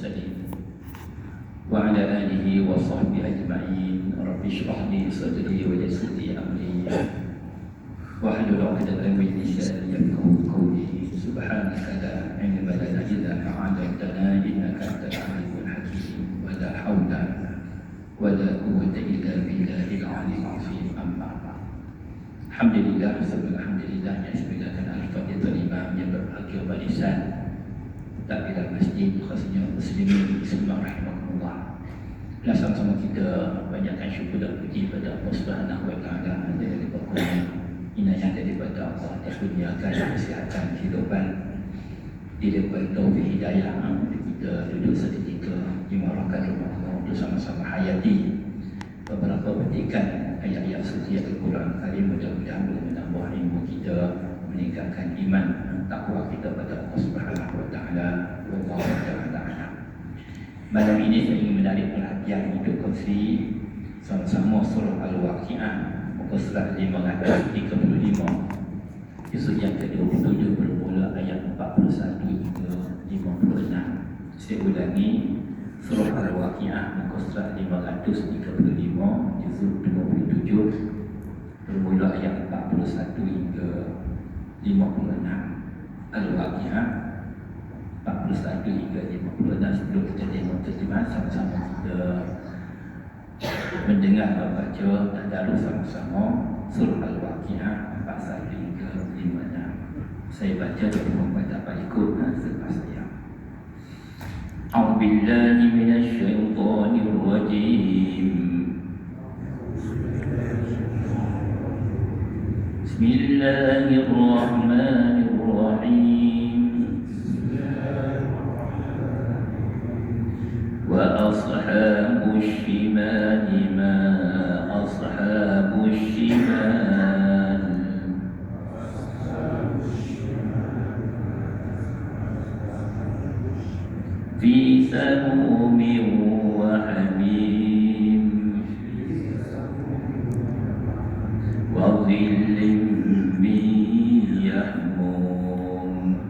المرسلين وعلى آله وصحبه أجمعين. رب اشرح لي صدري ويسر لي أمري واحلل عقدة من لساني يفقهوا قولي. سبحانك لا علم لنا إلا ما علمتنا إنك أنت العليم الحكيم ولا حول ولا قوة إلا بالله العلي العظيم. أما بعد. Alhamdulillah, alhamdulillah yang sembilan al-Fatihah Imam yang berbahagia barisan takbiran masjid khususnya muslimin muslimah rahimahullah. Sama-sama kita banyakkan syukur dan puji pada Allah Subhanahu wa taala dari berkurang inayah daripada Allah yang kurniakan kesihatan kehidupan, diberi taufik hidayah kita duduk seketika di marakat rumah Allah untuk sama-sama hayati beberapa petikan ayat-ayat suci Al-Quran Karim. Mudah-mudahan boleh menambah ilmu kita, meningkatkan iman takwa kita pada Allah Subhanahu wa taala. Wallahu taala. Malam ini saya ingin menarik perhatian untuk kongsi sama-sama surah Al-Waqiah muka surat 535 episod yang ke-27 bermula ayat 41 hingga 56. Saya ulangi, surah Al-Waqiah muka surat 535 juzuk 27 bermula ayat 41 hingga 56. Al-Waqiah 41 hingga 56. Sebelum kita tengok terjemahan, sama-sama kita mendengar membaca tadarus sama-sama surah Al-Waqiah 41 hingga 56. Saya baca dan membuat dapat ikut selepas saya. A'udzu billahi minasyaitonir rajim. Bismillahirrahmanirrahim. Wa ashabus shimali ma ashabus shimal. Fi samumin wa hamim wa dhillin min yahmum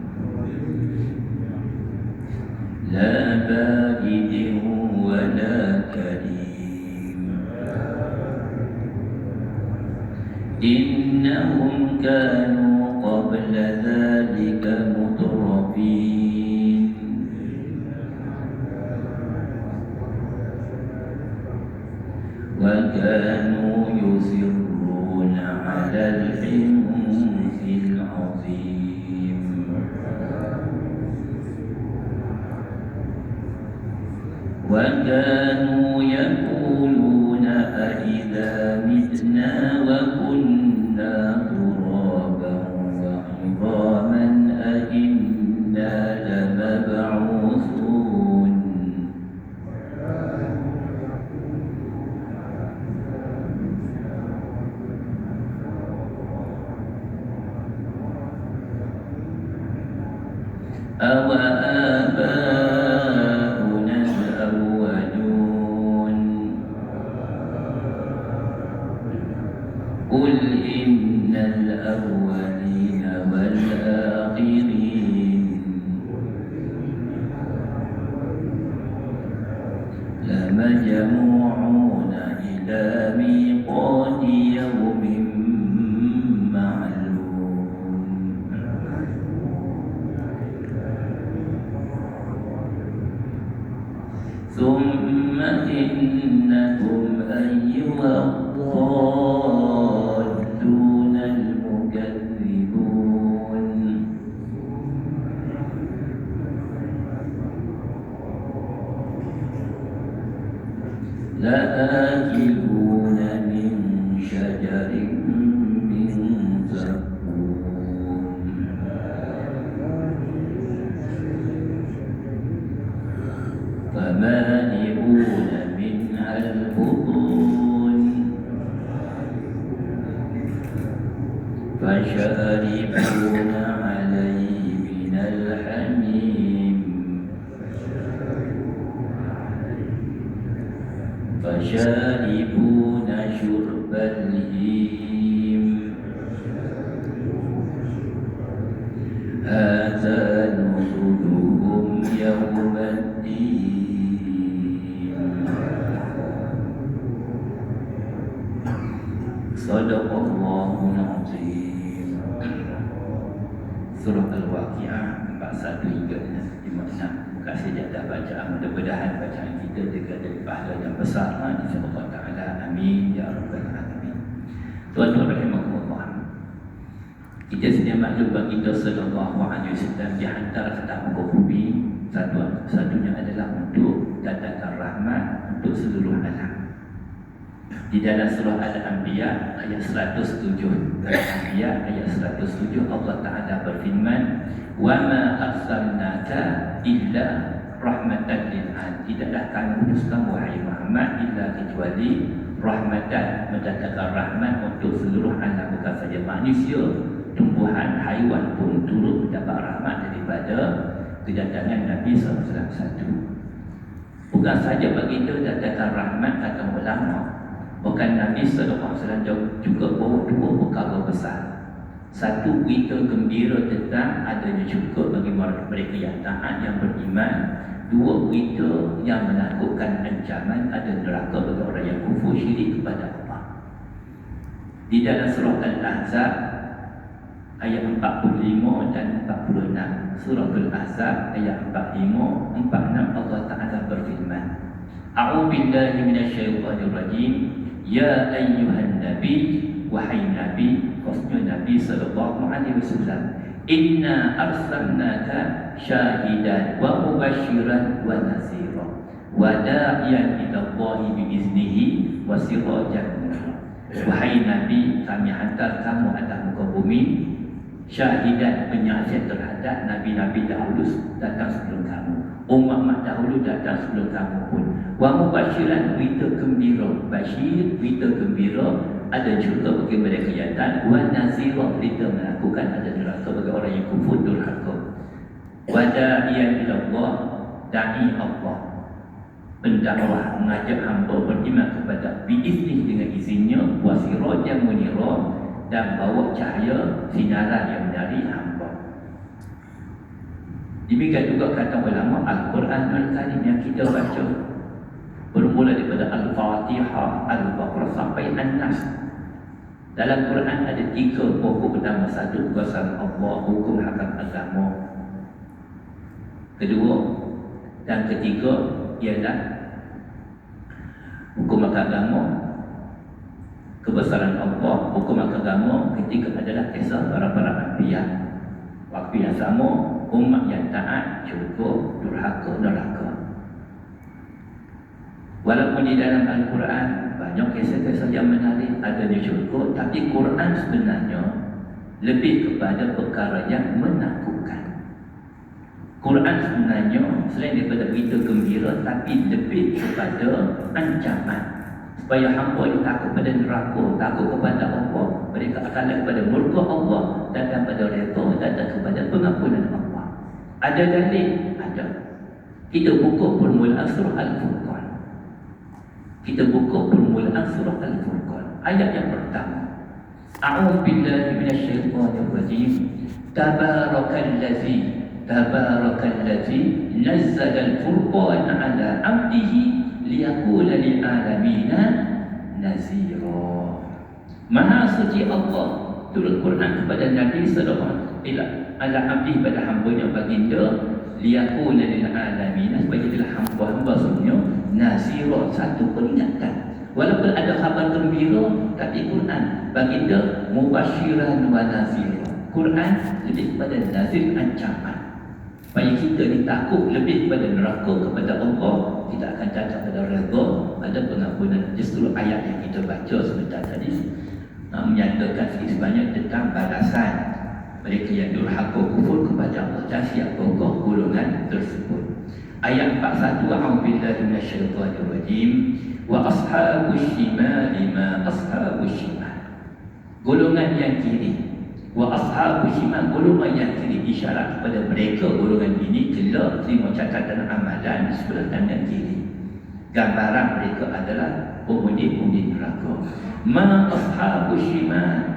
la baridin wa la karim. Innahum kanu qabla dhalika mutrafin wa kanu yusirruna ala al-hinsil azim. Wa kanu yaquluna a-idza mitna wa kunna turaban wa 'idhaman a-inna lamab'uthun. Awa aba'una al-awwalun. Qul innal awwalina wal akhirin lamajmu'una ila miqati yawmin ma'lum. ثم إنكم أيها الضالون المكذبون لآكلون من شجر من زقوم فمالئون منها البطون فشاربون عليه من الحميم فشاربون شرب الهيم هذا نزلهم يوم الدين Sadaqallahul Azim. Surah Al-Waqi'ah 41 hingga 56. Terima kasih di atas bacaan. Mudah-mudahan bacaan kita juga dari pahala yang besar insya-Allah taala. Amin ya rabbal alamin. Tuan-tuan rahimakumullah. Kita sedia maklum baginda sallallahu alaihi wasallam dihantar ke atas muka bumi satunya adalah untuk datangkan rahmat untuk seluruh alam. Di dalam surah Al-Anbiya ayat 107, Al-Anbiya ayat 107 Allah Taala berfirman, "Wa ma arsalnaka illa rahmatan lil alamin." Tidaklah kami utus kamu wahai Muhammad illa kecuali rahmatan, mendatangkan rahmat untuk seluruh alam, bukan saja manusia, tumbuhan, haiwan pun turut mendapat rahmat daripada kedatangan Nabi SAW. Bukan saja baginda datangkan rahmat kata ulama, bukan Nabi SAW juga bawa dua perkara besar. Satu, berita gembira tentang adanya syurga bagi mereka yang taat, yang beriman. Dua, berita yang menakutkan ancaman ada neraka bagi orang yang kufur syirik kepada Allah. Di dalam surah Al-Ahzab ayat 45 dan 46. Surah Al-Ahzab ayat 45, 46 Allah Ta'ala berfirman, A'udzu billahi minasyaitonir rajim. Ya ayyuhan nabi, wahai nabi, khususnya Nabi sallallahu alaihi wasallam, inna arsalnaka syahidan wa mubasyiran wa nazira wa da'iyan ila Allahi bi iznihi wa sirajan munira. Wahai nabi, kami hantar kamu atas muka bumi syahidan, penyaksian terhadap nabi-nabi dahulu datang sebelum kamu, umat dahulu datang sebelum kamu pun. Wa mubasyiran, berita gembira, basyir, berita gembira, ada juga bagi mereka yang taat. Wa nazira, berita menakutkan ada neraka bagi orang yang kufur durhaka. Wa da'iyan ila Allah, da'i Allah, pendakwah, mengajak hamba beriman kepada biiznih dengan izinnya, wa sirajan munira, dan bawa cahaya sinaran yang dari hamba. Demikian juga kata ulama, Al-Quranul Karim yang kita baca bermula daripada Al-Fatihah, Al-Baqarah sampai An-Nas. Dalam Quran ada 3 pokok utama. Satu, kuasa Allah, hukum hakam agama. Kedua dan ketiga ialah hukum agama, kebesaran Allah. Hukum agama ketiga adalah kisah para anbiya. Waktu yang sama, umat yang taat cukup durhaka neraka. Walaupun di dalam Al-Quran banyak kisah-kisah yang menarik, adanya syurga, tapi Quran sebenarnya lebih kepada perkara yang menakutkan. Quran sebenarnya selain daripada berita gembira, tapi lebih kepada ancaman, supaya hamba ini takut pada neraka, takut kepada Allah, mereka akan kepada murka Allah, datang pada redha, datang kepada pengampunan Allah. Ada dalil? Ada. Kita buka permulaan surah Al-Furqan. Kita buka permulaan surah Al-Furqan. Ayat yang pertama, A'udzu billahi minasyaitonir rajim. Tabarakalladzi nazzala al-furqana 'ala 'abdihi liyakuna lil 'alamina nazira. Maha suci Allah turun Quran kepada Nabi sallallahu alaihi wasallam ala abdi, pada hamba-Nya baginda, liyakuna lil 'alamina, supaya jadilah hamba-hamba semuanya nazira, satu peringatan. Walaupun ada khabar gembira, tapi Quran baginda mubasyiran wa nazira. Quran lebih kepada nazir, ancaman, supaya kita ditakut lebih kepada neraka kepada Allah, tidak akan datang pada redha, pada pengampunan. Justru ayat yang kita baca sebentar tadi menyatakan sedikit sebanyak tentang balasan mereka yang durhaka kufur kepada Allah, dan siapakah golongan tersebut. Ayat 41, A'udzubillahi minasyaitonir rajim. Wa ashabus shimali ma ashabus shimal. Golongan yang kiri. Wa ashabus shimal, golongan yang kiri, isyarat kepada mereka golongan ini telah terima catatan amalan di sebelah kanan kiri. Gambaran mereka adalah penghuni neraka. Ma ashabus shimal.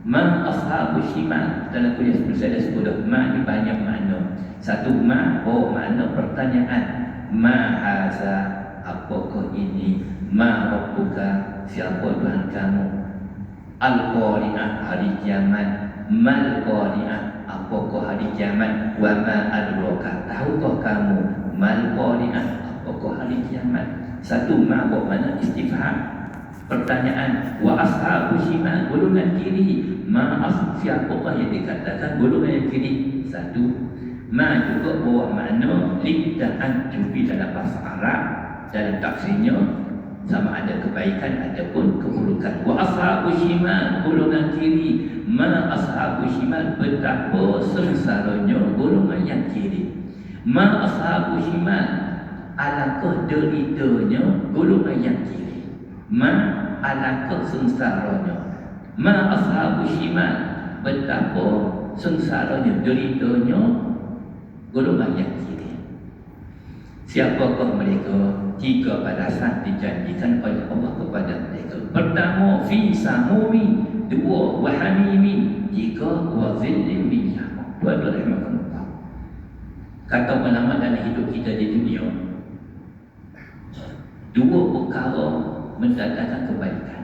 Ma ashabus shimal, dalam kuliah seperti saya sebut, ma ni banyak makna. Satu, ma, makna pertanyaan. Ma haza, apakah ini? Ma rabbuka, siapa Tuhan kamu? Al-Qari'ah, hari kiamat. Mal Qari'ah, apakah hari kiamat? Wa ma adraka, tahukah kamu mal Qari'ah, apakah hari kiamat? Satu, ma mana istifham, pertanyaan. Wa ashabu shimal, golongan kiri. Siapakah yang dikatakan golongan yang kiri? Satu. Ma juga bawa makna lidda'an jubi dalam bahasa Arab, dalam tafsirnya sama ada kebaikan ataupun keburukan. Wa ashabu shimal, golongan kiri. Ma ashabu shimal, betapa sengsaranya golongan yang kiri. Ma ashabu shimal, alangkah deritanya golongan yang kiri. Ma alangkah sengsaranya. Ma ashabu shimal, betapa sengsaranya, deritanya golongan yang kiri. Siapakah mereka? Tiga balasan dijanjikan oleh Allah kepada mereka. Pertama, fi samumi. Dua, wa hamimin. Tiga, wa zillin min yahmum. Dua-dua rahmatullah. Kata ulama dalam hidup kita di dunia, dua perkara mendatangkan kebaikan.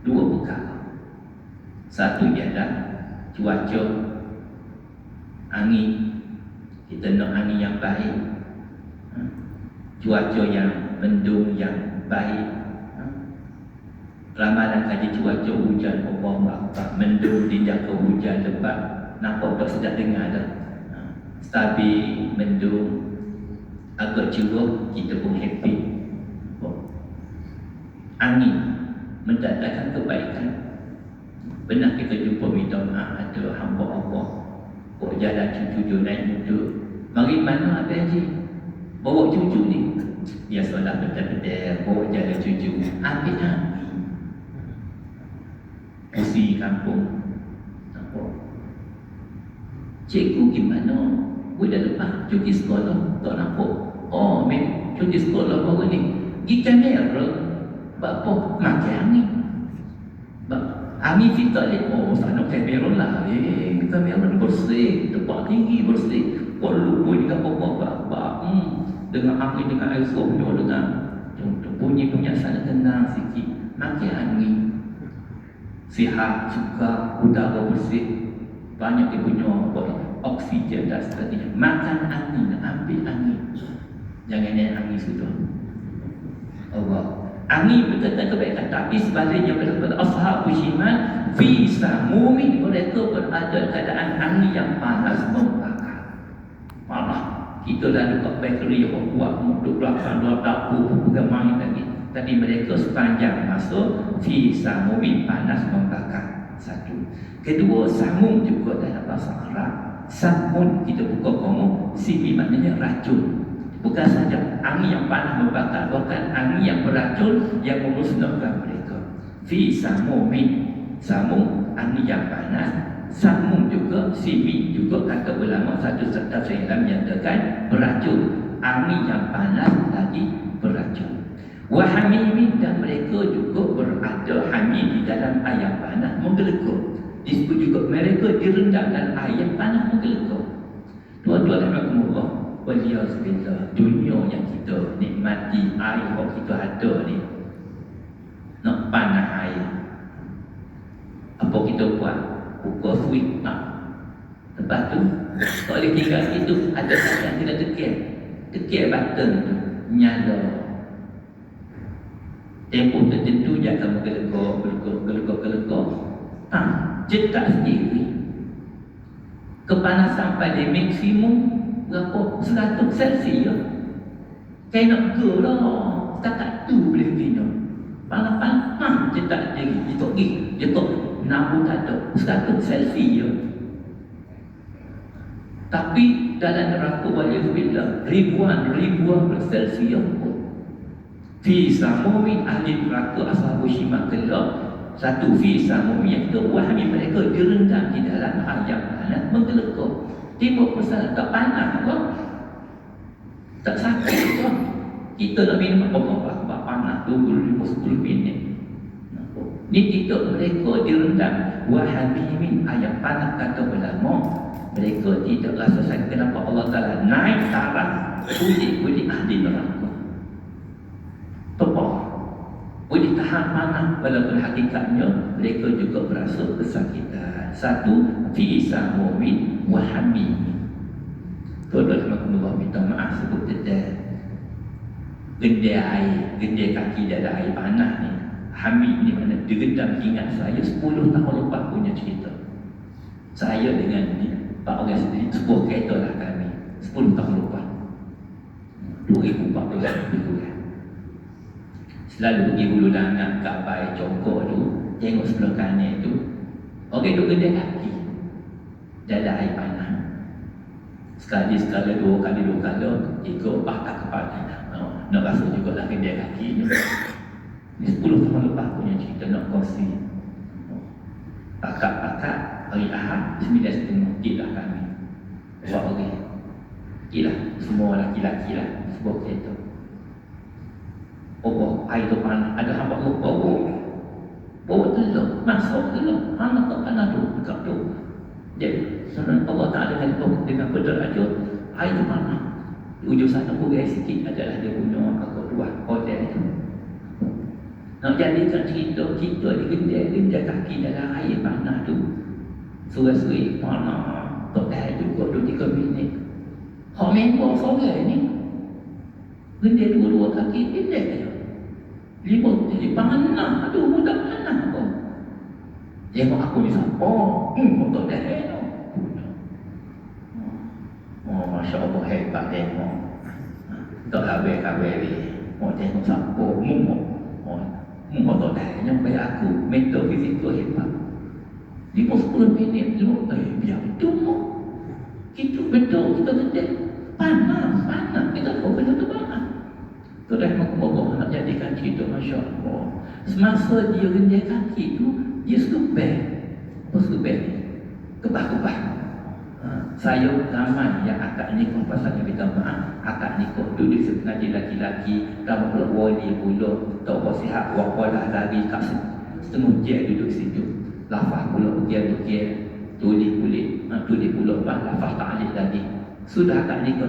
Dua perkara. Satu ialah cuaca, angin. Kita nak angin yang baik, cuaca yang mendung yang baik. Ramalan kaji cuaca hujan, Allah mendung dijangka hujan lebat. Nampak tak sedap dengar dah. Stabil, mendung, agak cerah, kita pun happy. Angin mendatangkan kebaikan. Pernah kita jumpa minta maaf ada hamba Allah kok jalan cucu naik motor. Mari mana Abang Haji? Bawa cucu ni. Biasalah betul-betul bawa jalan cucu. Ambil angin. Kursi kampung. Nampak? Cikgu gimana? Dah lepas cuti sekolah. Tak nampak. Oh, cuti sekolah baru ni. Pergi kamera. Bapa makan angin. Angin kita ni. Oh, sana kamera lah. Kamera ni bersih. Tempat tinggi bersih. Kalau lupa dengan bapak-bapak, dengan angin, dengan air suapnya, dengan bunyi-bunyi sana tenang sikit. Makan angin. Sihat, suka, udara bersih. Banyak dia punya oksigen dan sebagainya. Makan angin, ambil angin. Jangan naik angin sudah. Allah. Angin berkata kebaikan, tapi sebaliknya kepada ashabu shimal fi samumin, mereka berada keadaan angin yang panas membakar. Malah kita dah dekat bateri yang kuat, duduk belakang luar dapur pegang main lagi. Tapi mereka sepanjang masa fi samumin, panas membakar. Satu. Kedua, samum juga dalam bahasa Arab. Samun kita buka kamu, simi maknanya racun. Bukan saja angin yang panas membakar, bahkan angin yang beracun yang memusnahkan mereka. Fi samumin, samum angin yang panas. Samum juga, simi juga, kata ulama satu tafsir yang menyatakan beracun. Angin yang panas lagi beracun. Wahamimin, dan mereka juga berada hamil di dalam air yang panas menggelekuk. Disebut juga mereka direndam dalam air yang panas menggelekuk. Tuan-tuan rahmatullah, waliyahzubillah, dunia yang kita nikmati, air yang kita ada ni, nak panas air, apa kita buat? Buka switch lepas tu tak boleh tinggal itu. Ada yang kita tekan button tu, nyala. Tempoh tertentu dia akan gelagak. Cetak sendiri. Kepanasan pada maksimum berapa? 100 Celsius. Kayak nak ke lah, setakat tu boleh kena. Panas-panas cetak sendiri. Dia tak pergi, dia tak nampak kata 100 Celsius. Tapi dalam neraka waliyahzubillah, ribuan Celsius pun. Fi samumin, ahli neraka ashabu shimal kelak. Satu, fi samumin, yang kedua, wahmi, mereka direndam di dalam air panas menggelekuk. Timbul persoalan, tak panas ke? Tak sakit ke? Kita nak minum apa-apa panas 20-10 minit. Ni tidak, mereka direndam. Wahamimin, ayat panas, kata ulama, mereka tidak rasa sakit. Kenapa Allah Ta'ala naik taraf kulit ahli neraka? Tepat, boleh tahan lihat mana walaupun hakikatnya mereka juga berasa kesakitan. Satu, fi samumin wa hamim. Tuan-tuan Allah minta maaf sebut tentang gendir air, gendir kaki dia ada air panas ni. Hamid ni mana digendam, ingat saya 10 tahun lepas punya cerita. Saya dengan ni Pak orang sendiri sebuah kereta lah kami 10 tahun lepas 2014 lebih kurang. Selalu pergi Hulu Langat, Kapai, Congkok tu, tengok sebelah kanan tu orang duduk gendir kaki dalam air panas. Sekali, dua kali, tiga, patah kepala. Nak rasa juga lah gendir kaki ni. Ni 10 tahun lepas punya cerita nak kongsi. Pakak-pakak hari Ahad 9.30 lah kami buat orang. Gila, semua laki-laki lah sebuah kereta. Oh, air tu panas. Ada hamba bawa telur, masuk telur. Anak tak panas tu, dekat tu. Jadi, sebenarnya Allah Ta'ala dengan berderaja, air tu panas. Di ujung sana kurang sikit adalah dia punya kakak tua, hotel itu. Nak jadikan cerita kita digendir kaki dalam air panas tu. Suri-suri panas, tak tahan juga 2-3 minit. Hak member sore ni gendir 2 kaki gendir je. 5 minit panas, aduh mudah panas kau. Tengok aku ni siapa? Kau tak tahan tu. Oh, Masya Allah, hebat tengok. Tak habis-habis ni. Oh, tengok siapa? Muka tak tahan yang baik aku. Mental fizikal hebat. 5-10 minit dulu. Biar betul mu. Kita betul, kita gedek. Panas. Kita tahu benda tu panas. Tu dah Allah nak jadikan cerita, Masya Allah. Semasa dia gendir kaki tu, dia sekepek. Apa sekepek ni? Kebah-kebah. Saya ramai yang akad nikah pasal yang minta maaf. Akad nikah duduk sebenarnya laki-laki, kamu pula wali pula, tak bersihat, wapalah lari kat setengah jam duduk situ. Lafaz pula ukian-ukian, tulis pula, lafaz ta'alik lagi. Sudah akad nikah